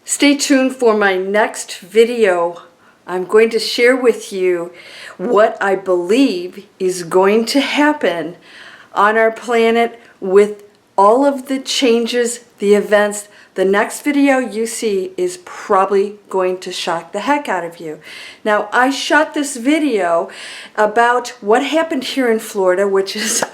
Stay tuned for my next video. I'm going to share with you what I believe is going to happen on our planet with all of the changes, the events. The next video you see is probably going to shock the heck out of you. Now, I shot this video about what happened here in Florida, which is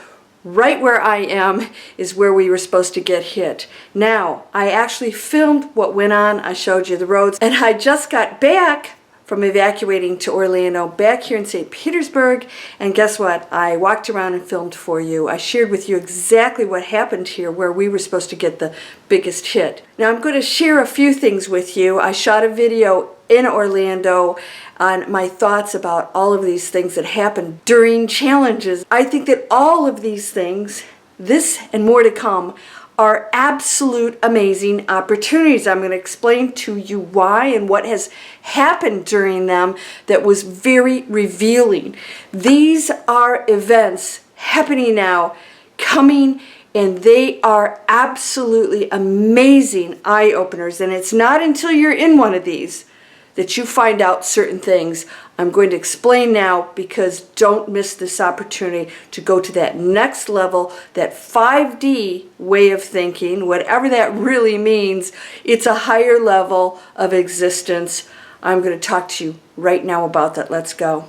right where I am, is where we were supposed to get hit. Now, I actually filmed what went on. I showed you the roads, and I just got back from evacuating to Orlando, back here in St. Petersburg, and guess what? I walked around and filmed for you. I shared with you exactly what happened here where we were supposed to get the biggest hit. Now I'm going to share a few things with you. I shot a video in Orlando on my thoughts about all of these things that happened during challenges. I think that all of these things, this and more to come, are absolute amazing opportunities. I'm going to explain to you why and what has happened during them that was very revealing. These are events happening now, coming, and they are absolutely amazing eye-openers. And it's not until you're in one of these that you find out certain things. I'm going to explain now, because don't miss this opportunity to go to that next level, that 5D way of thinking, whatever that really means. It's a higher level of existence. I'm going to talk to you right now about that. Let's go.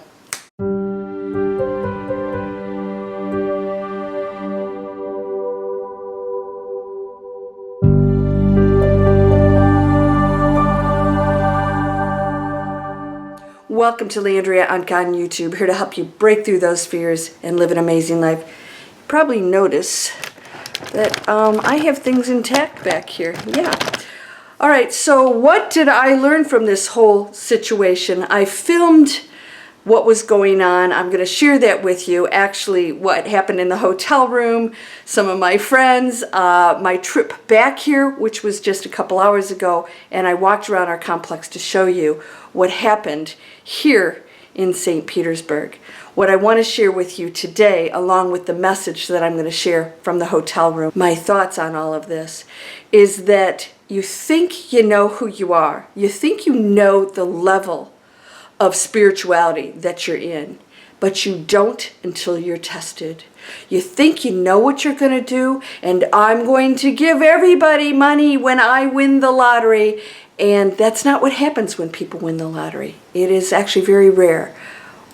Welcome to Landria Onkka on YouTube, here to help you break through those fears and live an amazing life. You probably notice that I have things intact back here. Yeah. All right, so what did I learn from this whole situation? I filmed what was going on. I'm going to share that with you. Actually, what happened in the hotel room, some of my friends, my trip back here, which was just a couple hours ago, and I walked around our complex to show you what happened here in St. Petersburg. What I want to share with you today, along with the message that I'm going to share from the hotel room, my thoughts on all of this, is that you think you know who you are. You think you know the level of spirituality that you're in, but you don't until you're tested. You think you know what you're going to do, and I'm going to give everybody money when I win the lottery. And that's not what happens when people win the lottery. It is actually very rare.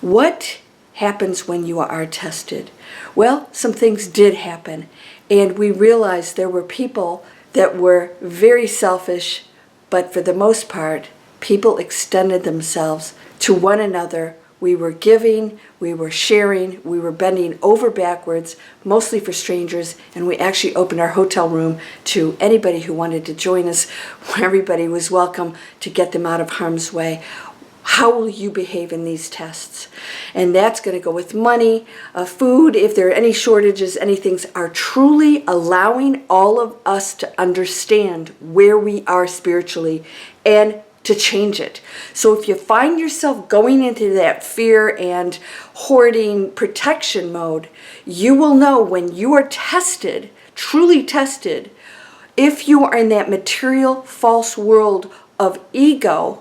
What happens when you are tested? Well, some things did happen, and we realized there were people that were very selfish, but for the most part, people extended themselves to one another. We were giving, we were sharing, we were bending over backwards, mostly for strangers, and we actually opened our hotel room to anybody who wanted to join us. Everybody was welcome to get them out of harm's way. How will you behave in these tests? And that's going to go with money, food, if there are any shortages, any things are truly allowing all of us to understand where we are spiritually and to change it. So if you find yourself going into that fear and hoarding protection mode, you will know when you are tested, truly tested, if you are in that material false world of ego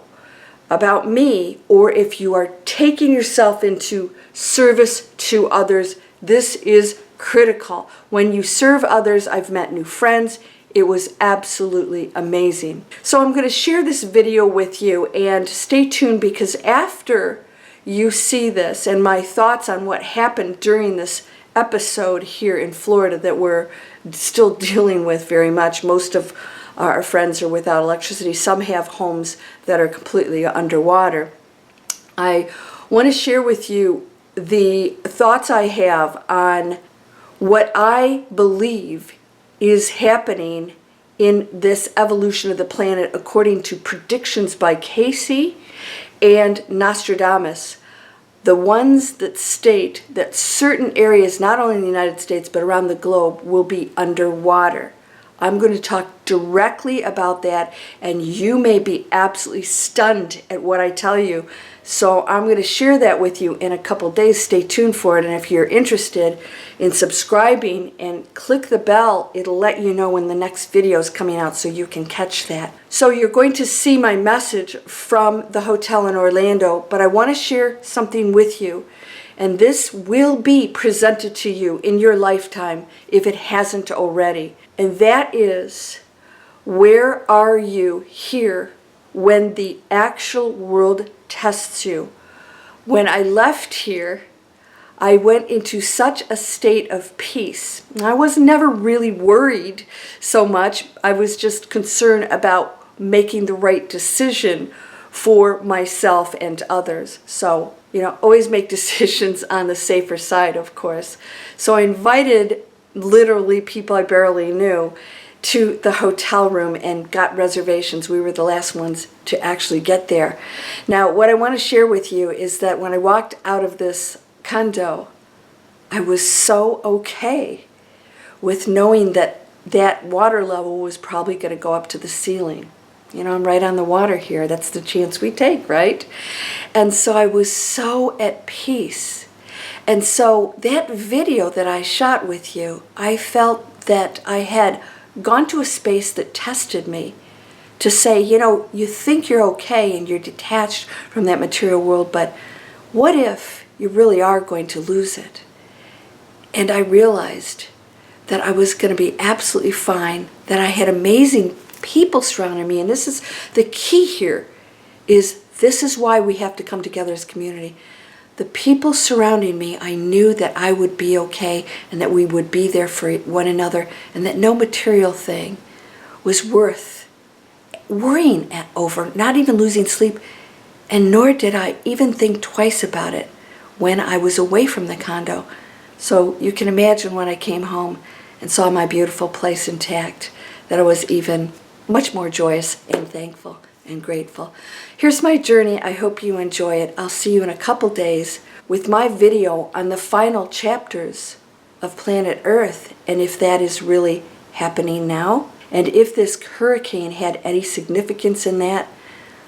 about me, or if you are taking yourself into service to others. This is critical. When you serve others, I've met new friends. It was absolutely amazing. So I'm going to share this video with you, and stay tuned, because after you see this and my thoughts on what happened during this episode here in Florida that we're still dealing with very much. Most of our friends are without electricity. Some have homes that are completely underwater. I want to share with you the thoughts I have on what I believe is happening in this evolution of the planet according to predictions by Casey and Nostradamus, the ones that state that certain areas, not only in the United States but around the globe, will be underwater. I'm going to talk directly about that, and you may be absolutely stunned at what I tell you. So I'm going to share that with you in a couple days. Stay tuned for it, and if you're interested in subscribing and click the bell, it'll let you know when the next video is coming out so you can catch that. So you're going to see my message from the hotel in Orlando, but I want to share something with you. And this will be presented to you in your lifetime if it hasn't already. And that is, where are you here when the actual world tests you? When I left here, I went into such a state of peace. I was never really worried so much. I was just concerned about making the right decision for myself and others. So, always make decisions on the safer side, of course. So I invited literally people I barely knew to the hotel room and got reservations. We were the last ones to actually get there. Now, what I want to share with you is that when I walked out of this condo, I was so okay with knowing that that water level was probably going to go up to the ceiling. I'm right on the water here. That's the chance we take, right? And so I was so at peace. And so that video that I shot with you, I felt that I had gone to a space that tested me to say, you think you're okay and you're detached from that material world, but what if you really are going to lose it? And I realized that I was going to be absolutely fine, that I had amazing people surrounding me. And this is the key here, this is why we have to come together as a community. The people surrounding me, I knew that I would be okay and that we would be there for one another, and that no material thing was worth worrying over, not even losing sleep, and nor did I even think twice about it when I was away from the condo. So you can imagine when I came home and saw my beautiful place intact, that I was even much more joyous and thankful and grateful. Here's my journey. I hope you enjoy it. I'll see you in a couple days with my video on the final chapters of planet Earth, and if that is really happening now, and if this hurricane had any significance in that.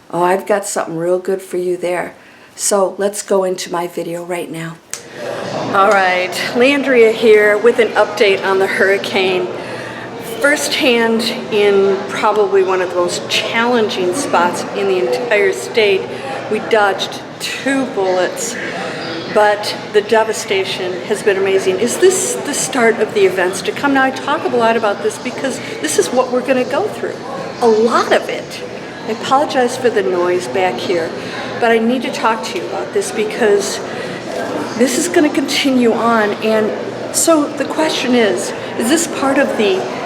Oh, I've got something real good for you there. So let's go into my video right now. All right, Landria here with an update on the hurricane. Firsthand in probably one of the most challenging spots in the entire state. We dodged 2 bullets, but the devastation has been amazing. Is this the start of the events to come? Now, I talk a lot about this because this is what we're going to go through. A lot of it. I apologize for the noise back here, but I need to talk to you about this because this is going to continue on. And so the question is this part of the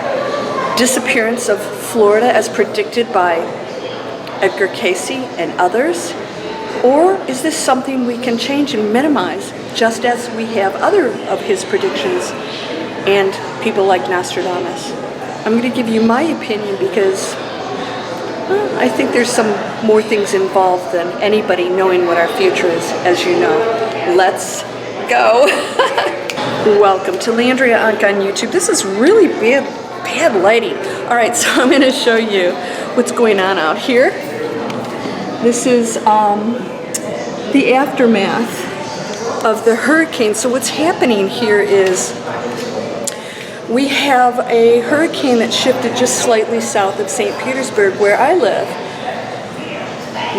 disappearance of Florida as predicted by Edgar Cayce and others? Or is this something we can change and minimize, just as we have other of his predictions and people like Nostradamus? I'm going to give you my opinion because I think there's some more things involved than anybody knowing what our future is, as you know. Let's go. Welcome to Landria Onkka on YouTube. This is really bad lighting. All right, so I'm going to show you what's going on out here. This is the aftermath of the hurricane. So what's happening here is we have a hurricane that shifted just slightly south of St. Petersburg, where I live.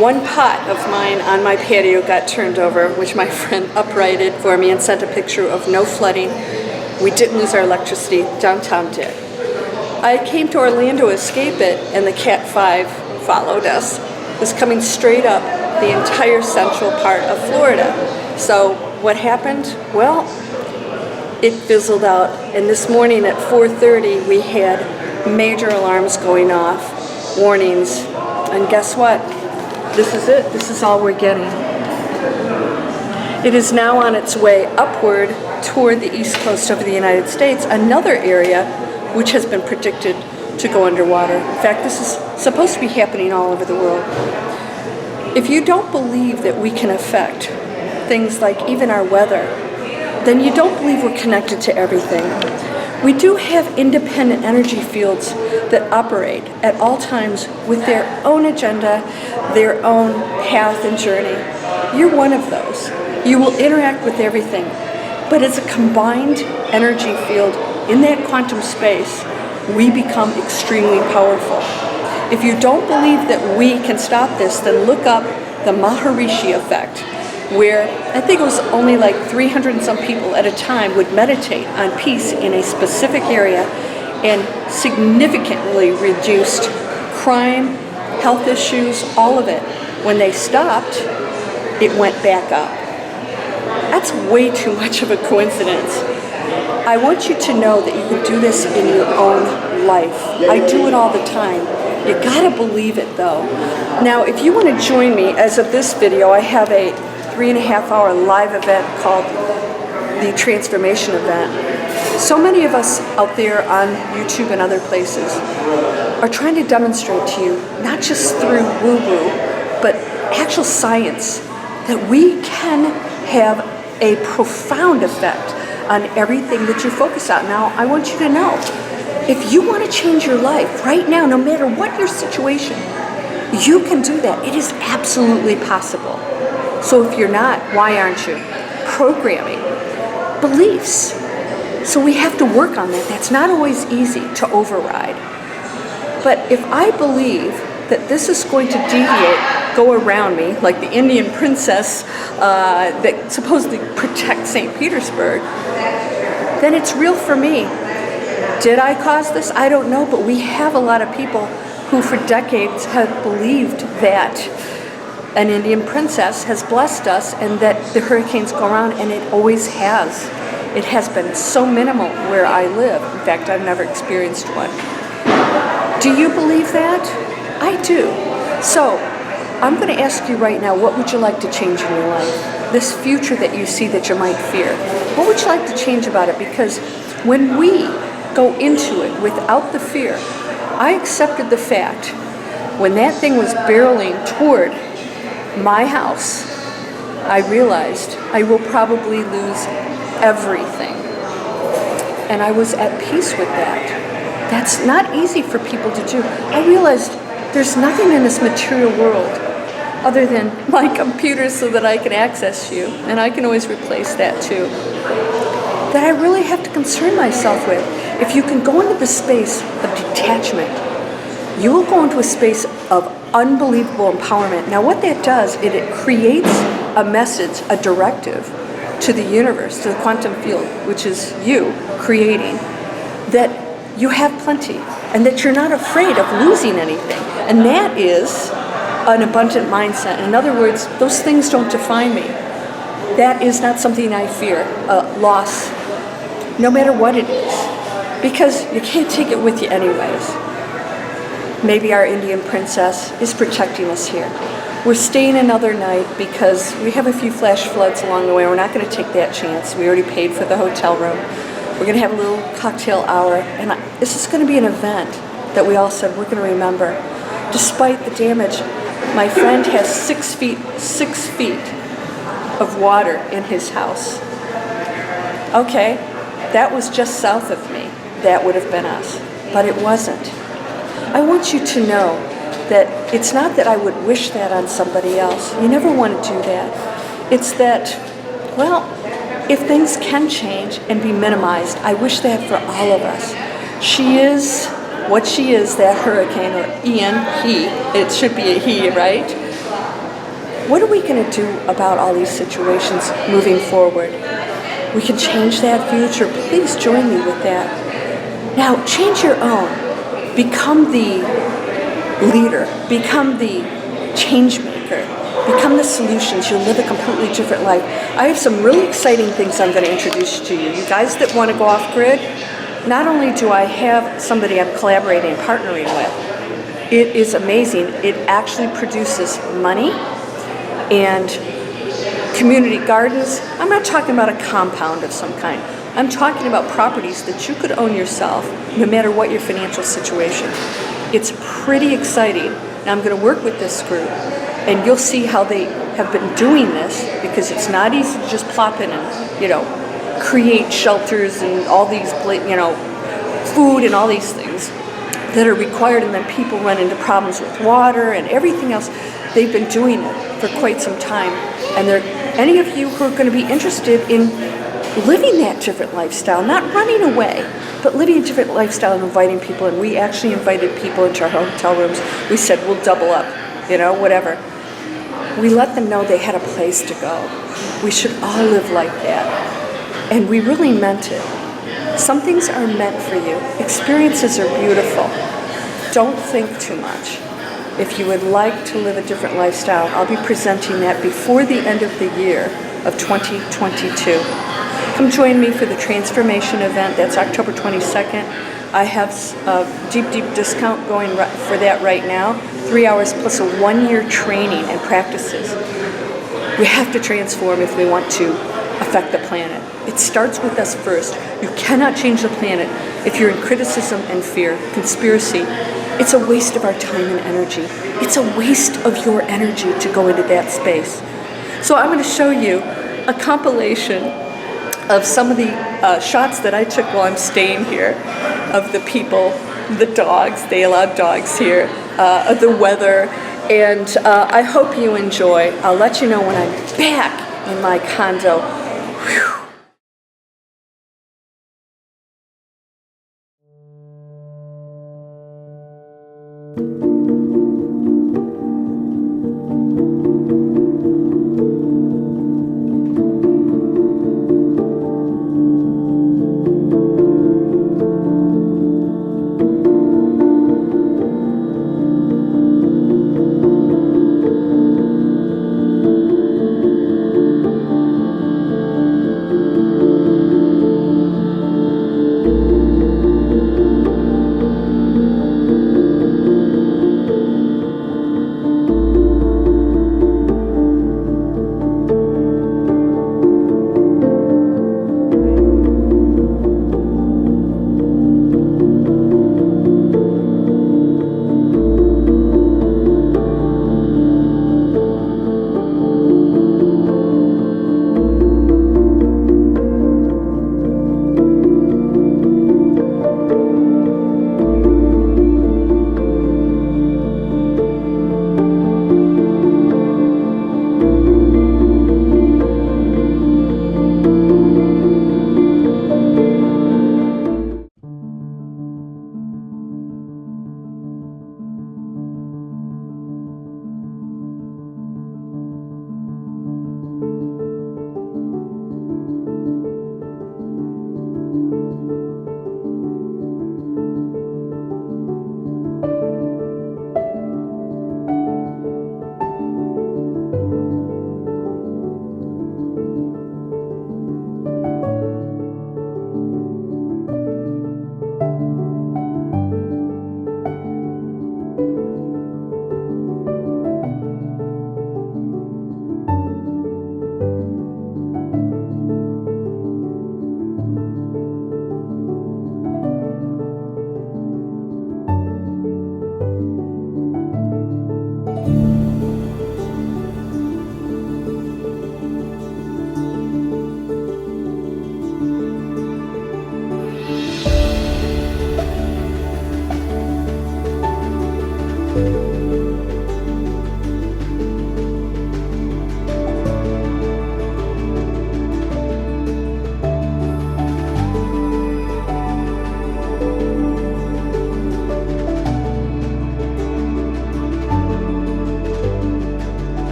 One pot of mine on my patio got turned over, which my friend uprighted for me and sent a picture of no flooding. We didn't lose our electricity. Downtown did. I came to Orlando to escape it, and the Cat 5 followed us. It was coming straight up the entire central part of Florida. So what happened? Well, it fizzled out. And this morning at 4:30, we had major alarms going off, warnings. And guess what? This is it. This is all we're getting. It is now on its way upward toward the east coast of the United States, another area which has been predicted to go underwater. In fact, this is supposed to be happening all over the world. If you don't believe that we can affect things like even our weather, then you don't believe we're connected to everything. We do have independent energy fields that operate at all times with their own agenda, their own path and journey. You're one of those. You will interact with everything. But as a combined energy field in that quantum space, we become extremely powerful. If you don't believe that we can stop this, then look up the Maharishi effect, where I think it was only like 300 and some people at a time would meditate on peace in a specific area and significantly reduced crime, health issues, all of it. When they stopped, it went back up. That's way too much of a coincidence. I want you to know that you can do this in your own life. I do it all the time. You gotta believe it though. Now, if you want to join me, as of this video, I have a 3.5-hour live event called the Transformation Event. So many of us out there on YouTube and other places are trying to demonstrate to you, not just through woo-woo, but actual science, that we can have a profound effect on everything that you focus on. Now, I want you to know, if you want to change your life right now, no matter what your situation, you can do that. It is absolutely possible. So if you're not, why aren't you? Programming, beliefs. So we have to work on that. That's not always easy to override. But if I believe that this is going to deviate, go around me, like the Indian princess that supposedly protects St. Petersburg, then it's real for me. Did I cause this? I don't know, but we have a lot of people who for decades have believed that an Indian princess has blessed us and that the hurricanes go around, and it always has. It has been so minimal where I live. In fact, I've never experienced one. Do you believe that? I do. So I'm going to ask you right now, what would you like to change in your life? This future that you see that you might fear. What would you like to change about it? Because when we go into it without the fear, I accepted the fact when that thing was barreling toward my house, I realized I will probably lose everything. And I was at peace with that. That's not easy for people to do. I realized there's nothing in this material world other than my computer so that I can access you, and I can always replace that too, that I really have to concern myself with. If you can go into the space of detachment, you will go into a space of unbelievable empowerment. Now what that does, it creates a message, a directive to the universe, to the quantum field, which is you creating, that you have plenty and that you're not afraid of losing anything. And that is an abundant mindset. In other words, those things don't define me. That is not something I fear, loss, no matter what it is, because you can't take it with you anyways. Maybe our Indian princess is protecting us here. We're staying another night because we have a few flash floods along the way. We're not going to take that chance. We already paid for the hotel room. We're going to have a little cocktail hour, and this is going to be an event that we all said we're going to remember. Despite the damage, my friend has 6 feet of water in his house. Okay, that was just south of me. That would have been us, but it wasn't. I want you to know that it's not that I would wish that on somebody else. You never want to do that. It's that, well, if things can change and be minimized, I wish that for all of us. She is what she is, that hurricane, or Ian, it should be a he, right? What are we going to do about all these situations moving forward? We can change that future. Please join me with that. Now, change your own. Become the leader. Become the change maker. Become the solutions. You'll live a completely different life. I have some really exciting things I'm going to introduce to you. You guys that want to go off grid, not only do I have somebody I'm collaborating and partnering with, it is amazing. It actually produces money and community gardens. I'm not talking about a compound of some kind. I'm talking about properties that you could own yourself, no matter what your financial situation. It's pretty exciting. Now I'm going to work with this group, and you'll see how they have been doing this, because it's not easy to just plop in and, create shelters and all these, food and all these things that are required, and then people run into problems with water and everything else. They've been doing it for quite some time, and any of you who are going to be interested in living that different lifestyle, not running away, but living a different lifestyle and inviting people. And we actually invited people into our hotel rooms. We said, we'll double up, whatever. We let them know they had a place to go. We should all live like that. And we really meant it. Some things are meant for you. Experiences are beautiful. Don't think too much. If you would like to live a different lifestyle, I'll be presenting that before the end of the year of 2022. Come join me for the transformation event. That's October 22nd. I have a deep discount going for that right now. 3 hours plus a 1-year training and practices. We have to transform if we want to affect the planet. It starts with us first. You cannot change the planet if you're in criticism and fear, conspiracy. It's a waste of our time and energy. It's a waste of your energy to go into that space. So I'm going to show you a compilation of some of the shots that I took while I'm staying here, of the people, the dogs, they allowed dogs here, of the weather, and I hope you enjoy. I'll let you know when I'm back in my condo. Whew.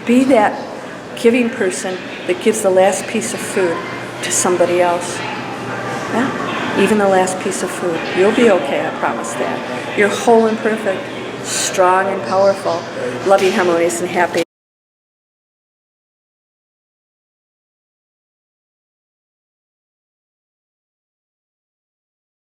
Be that giving person that gives the last piece of food to somebody else. Yeah, even the last piece of food. You'll be okay, I promise that. You're whole and perfect, strong and powerful, loving, harmonious, and happy.